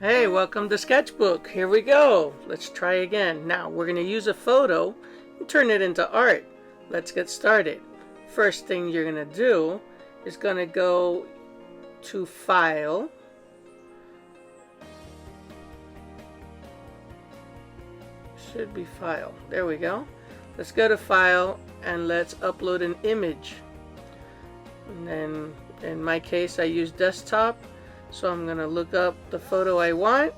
Hey, welcome to Sketchbook. Here we go. Let's try again. Now, we're going to use a photo and turn it into art. Let's get started. First thing you're going to do is going to go to File. Should be File. There we go. Let's go to File and let's upload an image. And then, in my case, I use desktop. So I'm going to look up the photo I want,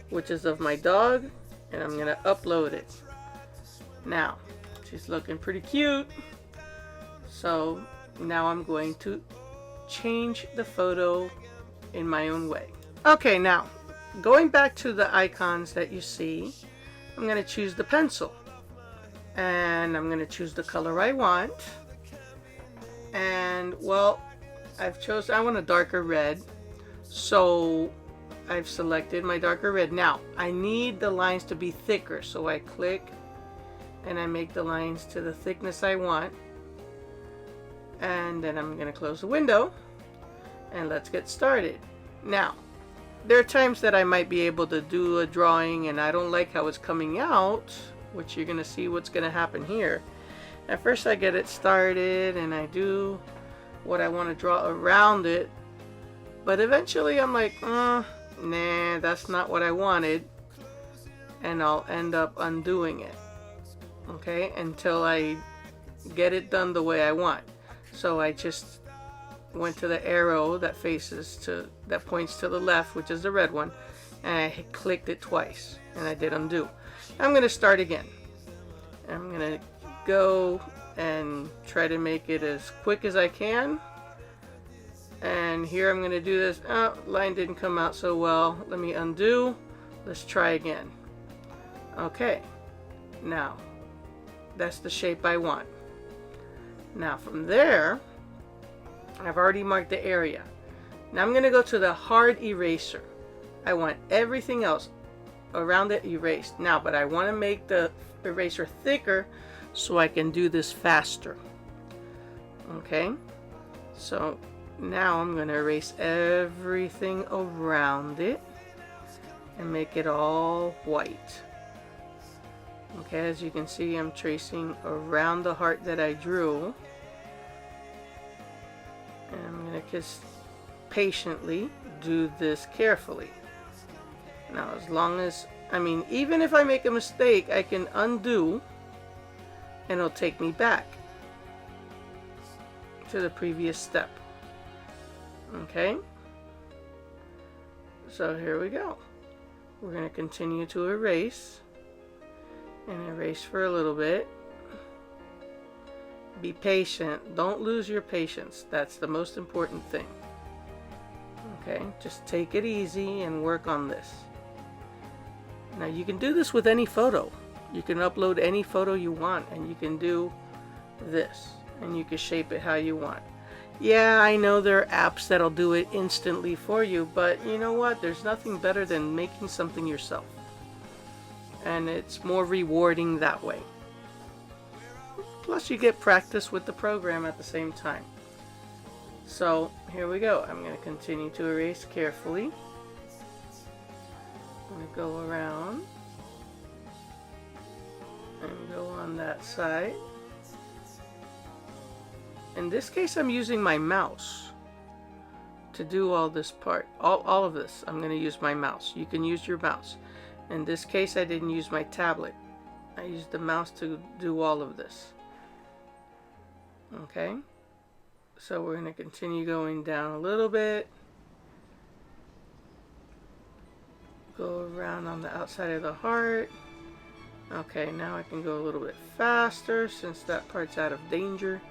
which is of my dog, and I'm going to upload it. Now, she's looking pretty cute. So now I'm going to change the photo in my own way. Okay, now, going back to the icons that you see, I'm going to choose the pencil. And I'm going to choose the color I want. And, well, I want a darker red. So I've selected my darker red. Now I need the lines to be thicker, so I click and I make the lines to the thickness I want, and then I'm going to close the window and let's get started. Now there are times that I might be able to do a drawing and I don't like how it's coming out, which you're going to see what's going to happen here. At first I get it started and I do what I want to draw around it. But eventually I'm like, nah, that's not what I wanted. And I'll end up undoing it. Okay, until I get it done the way I want. So I just went to the arrow that points to the left, which is the red one, and I clicked it twice and I did undo. I'm going to start again. I'm going to go and try to make it as quick as I can. And here I'm going to do this. Oh, line didn't come out so well. Let me undo. Let's try again. Okay. Now, that's the shape I want. Now from there, I've already marked the area. Now I'm going to go to the hard eraser. I want everything else around it erased. Now, but I want to make the eraser thicker so I can do this faster. Okay. So now I'm going to erase everything around it and make it all white. Okay, as you can see, I'm tracing around the heart that I drew. And I'm going to just patiently do this carefully. Now, even if I make a mistake, I can undo and it'll take me back to the previous step. Okay, so here we go. We're going to continue to erase and erase for a little bit. Be patient. Don't lose your patience. That's the most important thing. Okay, just take it easy and work on this. Now you can do this with any photo. You can upload any photo you want and you can do this and you can shape it how you want. Yeah, I know there are apps that'll do it instantly for you, but you know what? There's nothing better than making something yourself. And it's more rewarding that way. Plus you get practice with the program at the same time. So here we go. I'm going to continue to erase carefully. I'm going to go around and go on that side. In this case, I'm using my mouse to do all this part. All of this, I'm going to use my mouse. You can use your mouse. In this case, I didn't use my tablet. I used the mouse to do all of this. Okay. So we're going to continue going down a little bit. Go around on the outside of the heart. Okay, now I can go a little bit faster since that part's out of danger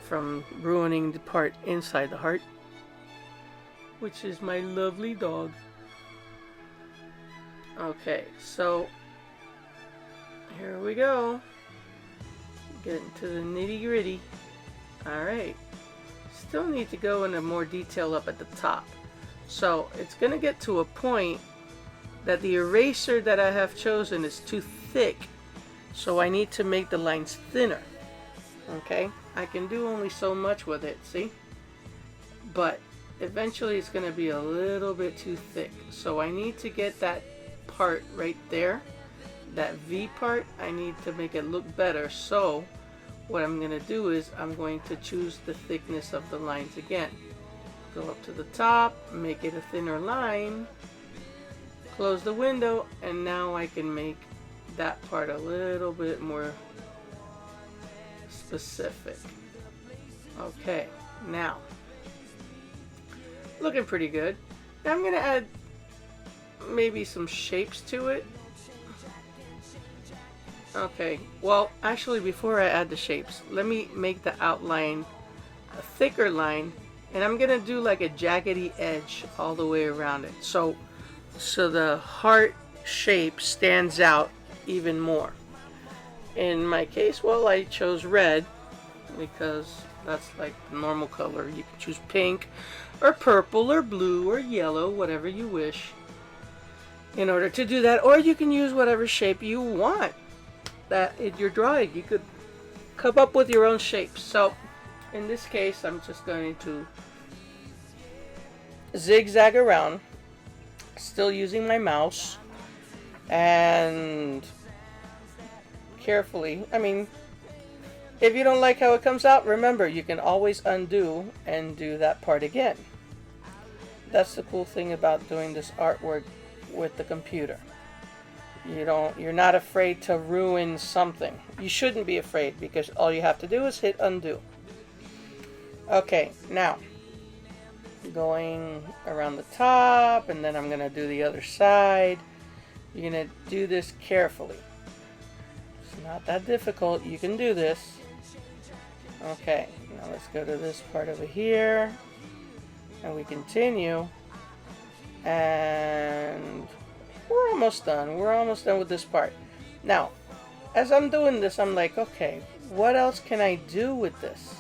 from ruining the part inside the heart, which is my lovely dog. Okay, so here we go. Getting to the nitty-gritty. Alright, still need to go into more detail up at the top. So it's going to get to a point that the eraser that I have chosen is too thick, so I need to make the lines thinner. Okay, I can do only so much with it, see? But eventually it's going to be a little bit too thick. So I need to get that part right there, that V part, I need to make it look better. So what I'm going to do is I'm going to choose the thickness of the lines again. Go up to the top, make it a thinner line, close the window, and now I can make that part a little bit more specific. Okay, now looking pretty good. Now I'm gonna add maybe some shapes to it. Okay, well actually before I add the shapes, let me make the outline a thicker line, and I'm gonna do like a jaggedy edge all the way around it, so the heart shape stands out even more. In my case, well, I chose red because that's like the normal color. You can choose pink or purple or blue or yellow, whatever you wish, in order to do that. Or you can use whatever shape you want that in your drawing. You could come up with your own shapes. So in this case, I'm just going to zigzag around, still using my mouse, and carefully, I mean, if you don't like how it comes out, remember, you can always undo and do that part again. That's the cool thing about doing this artwork with the computer. You're not afraid to ruin something. You shouldn't be afraid, because all you have to do is hit undo. Okay, now going around the top, and then I'm going to do the other side. You're going to do this carefully. It's not that difficult. You can do this. Okay, now let's go to this part over here, and we continue, and we're almost done. We're almost done with this part. Now, as I'm doing this, I'm like, okay, what else can I do with this?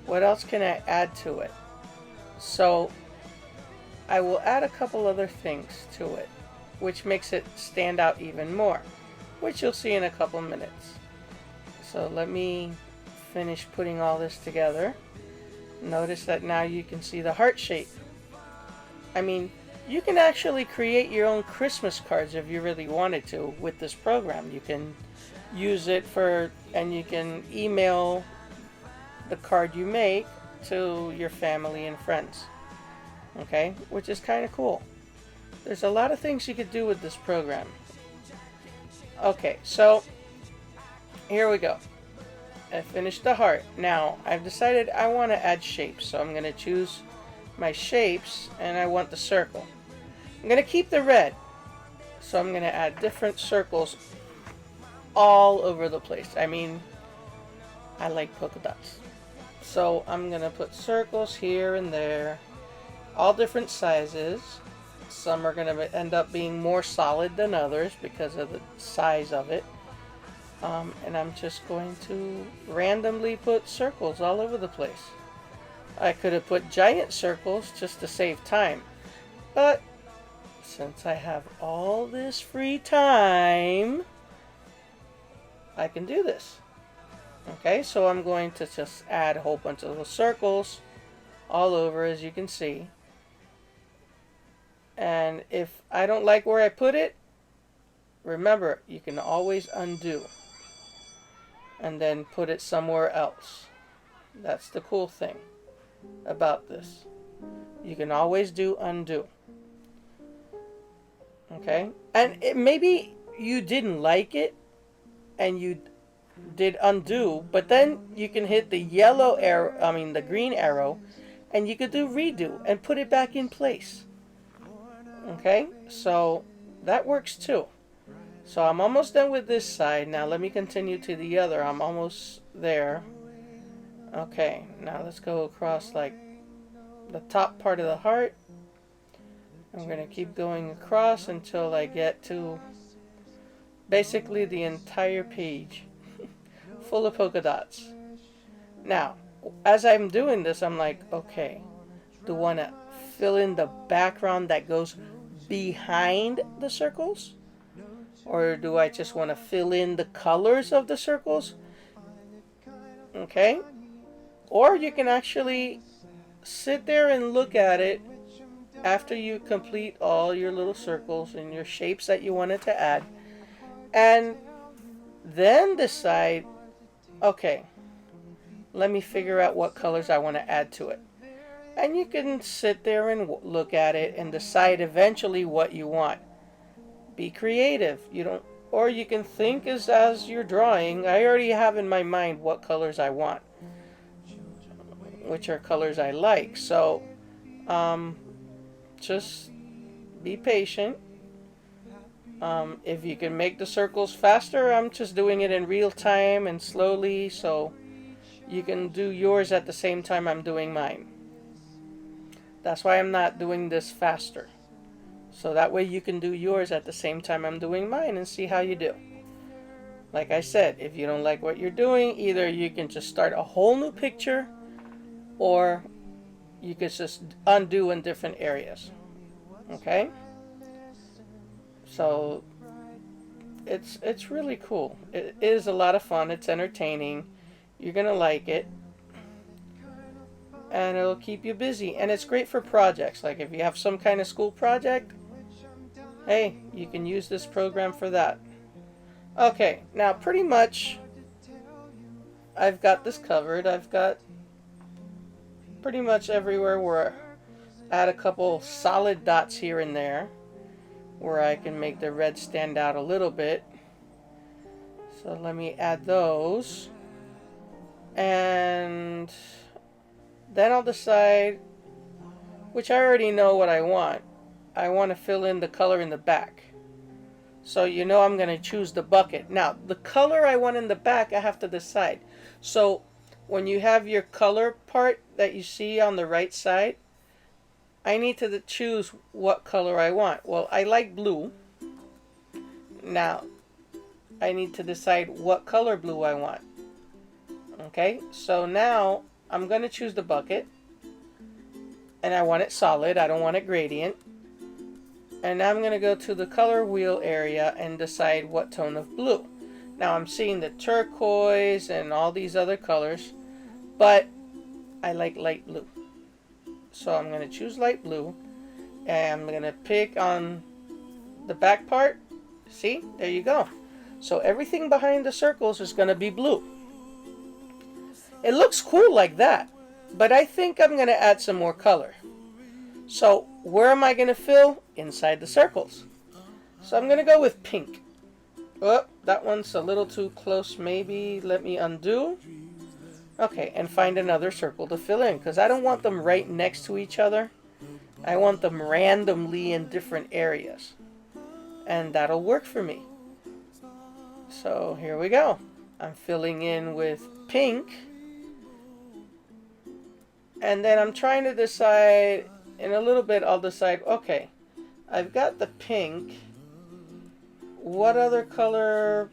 What else can I add to it? So I will add a couple other things to it, which makes it stand out even more, which you'll see in a couple minutes. So let me finish putting all this together. Notice that now you can see the heart shape. I mean, you can actually create your own Christmas cards if you really wanted to with this program. You can use it and you can email the card you make to your family and friends. Okay, which is kind of cool. There's a lot of things you could do with this program. Okay, so here we go. I finished the heart. Now I've decided I want to add shapes, so I'm going to choose my shapes, and I want the circle. I'm going to keep the red, so I'm going to add different circles all over the place. I mean, I like polka dots, so I'm going to put circles here and there, all different sizes. Some are going to end up being more solid than others because of the size of it. And I'm just going to randomly put circles all over the place. I could have put giant circles just to save time, but since I have all this free time, I can do this. Okay, so I'm going to just add a whole bunch of little circles all over, as you can see. And if I don't like where I put it, remember, you can always undo and then put it somewhere else. That's the cool thing about this. You can always do undo. Okay? And maybe you didn't like it and you did undo, but then you can hit the yellow arrow, the green arrow, and you could do redo and put it back in place. Okay? So that works too. So I'm almost done with this side. Now let me continue to the other. I'm almost there. Okay, now let's go across like the top part of the heart. I'm going to keep going across until I get to basically the entire page full of polka dots. Now, as I'm doing this, I'm like, okay, do I want to fill in the background that goes behind the circles? Or do I just want to fill in the colors of the circles? Okay. Or you can actually sit there and look at it after you complete all your little circles and your shapes that you wanted to add, and then decide, okay, let me figure out what colors I want to add to it. And you can sit there and look at it and decide eventually what you want. Be creative. You don't, or you can think as you're drawing. I already have in my mind what colors I want, which are colors I like. So just be patient. If you can make the circles faster, I'm just doing it in real time and slowly, so you can do yours at the same time I'm doing mine. That's why I'm not doing this faster. So that way you can do yours at the same time I'm doing mine and see how you do. Like I said, if you don't like what you're doing, either you can just start a whole new picture, or you can just undo in different areas. Okay? So it's really cool. It is a lot of fun. It's entertaining. You're gonna like it, and it'll keep you busy. And it's great for projects. Like if you have some kind of school project, hey, you can use this program for that. Okay, now pretty much I've got this covered. I've got pretty much everywhere where I add a couple solid dots here and there where I can make the red stand out a little bit. So let me add those. And then I'll decide, which I already know what I want. I want to fill in the color in the back. So you know I'm going to choose the bucket. Now, the color I want in the back, I have to decide. So when you have your color part that you see on the right side, I need to choose what color I want. Well, I like blue. Now, I need to decide what color blue I want. Okay, so now I'm going to choose the bucket. And I want it solid. I don't want it gradient. And now I'm going to go to the color wheel area and decide what tone of blue. Now I'm seeing the turquoise and all these other colors, but I like light blue. So I'm going to choose light blue, and I'm going to pick on the back part. See, there you go. So everything behind the circles is going to be blue. It looks cool like that, but I think I'm going to add some more color. So where am I going to fill? Inside the circles. So I'm going to go with pink. Oh, that one's a little too close maybe. Let me undo. Okay, and find another circle to fill in, because I don't want them right next to each other. I want them randomly in different areas. And that'll work for me. So here we go. I'm filling in with pink. And then I'm trying to decide, in a little bit I'll decide, okay, I've got the pink. What other color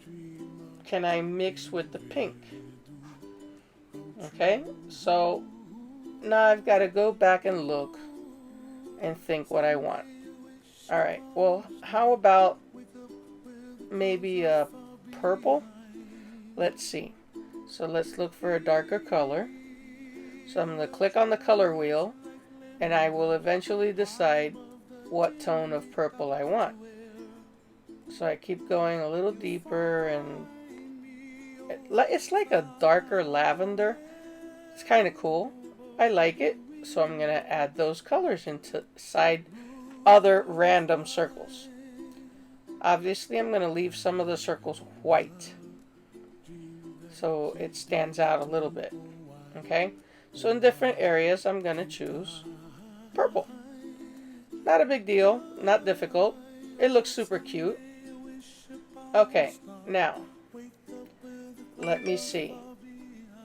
can I mix with the pink? Okay, so now I've got to go back and look and think what I want. Alright, well, how about maybe a purple? Let's see. So let's look for a darker color. So I'm going to click on the color wheel, and I will eventually decide what tone of purple I want. So I keep going a little deeper, and it's like a darker lavender. It's kind of cool. I like it. So I'm going to add those colors inside other random circles. Obviously, I'm going to leave some of the circles white, so it stands out a little bit. Okay? So in different areas, I'm going to choose purple. Not a big deal. Not difficult. It looks super cute. Okay, now, let me see.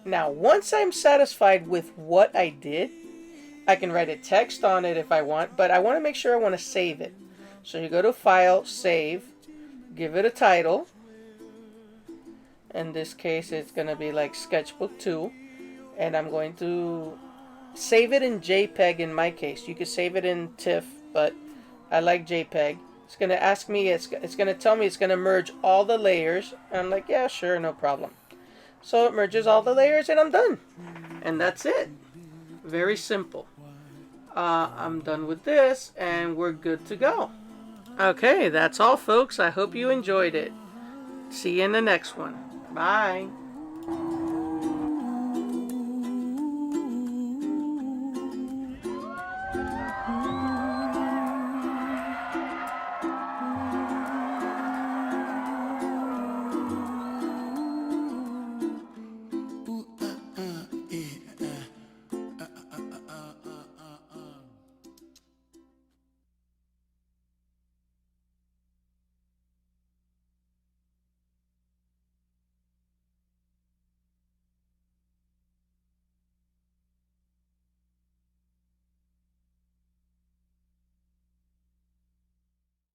Now, once I'm satisfied with what I did, I can write a text on it if I want, but I want to make sure I want to save it. So you go to File, Save, give it a title. In this case, it's going to be like Sketchbook 2. And I'm going to save it in JPEG in my case. You could save it in TIFF, but I like JPEG. It's going to ask me, it's going to tell me it's going to merge all the layers. And I'm like, yeah, sure, no problem. So it merges all the layers and I'm done. And that's it. Very simple. I'm done with this and we're good to go. Okay, that's all folks. I hope you enjoyed it. See you in the next one. Bye.